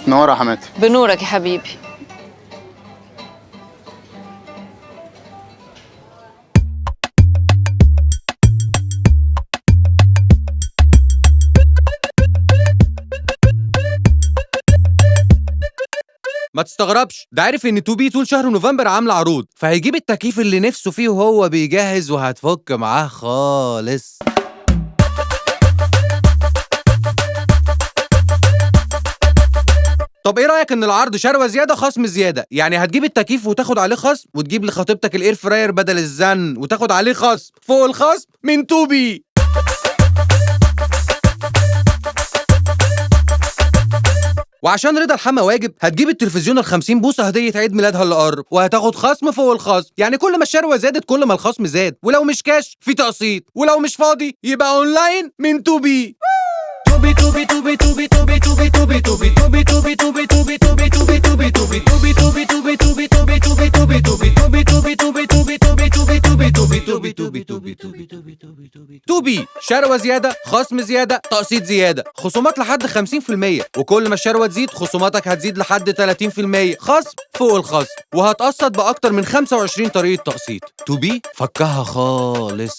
نور يا حماتي. بنورك يا حبيبي. ما تستغربش، ده عارف ان 2 بي طول شهر نوفمبر عامله عروض، فهيجيب التكييف اللي نفسه فيه وهو بيجهز وهتفك معاه خالص. طب ايه رايك ان العرض شروه زياده خصم زياده؟ يعني هتجيب التكييف وتاخد عليه خصم، وتجيب لخطيبتك الاير فراير بدل الزن وتاخد عليه خصم فوق الخصم من 2 بي. وعشان رضا الحما واجب، هتجيب التلفزيون ال50 بوصه هديه عيد ميلادها اللي قرب، وهتاخد خصم فوق الخصم. يعني كل ما الشروه زادت كل ما الخصم زاد، ولو مش كاش في تقسيط، ولو مش فاضي يبقى اونلاين من 2 بي. توبي شروه زياده خصم زياده تقسيط زياده، خصومات لحد 50%، وكل ما الشروه تزيد خصوماتك هتزيد لحد 30% خصم فوق الخصم، وهتقسط باكتر من 25 طريقه تقسيط. توبي فكها خالص.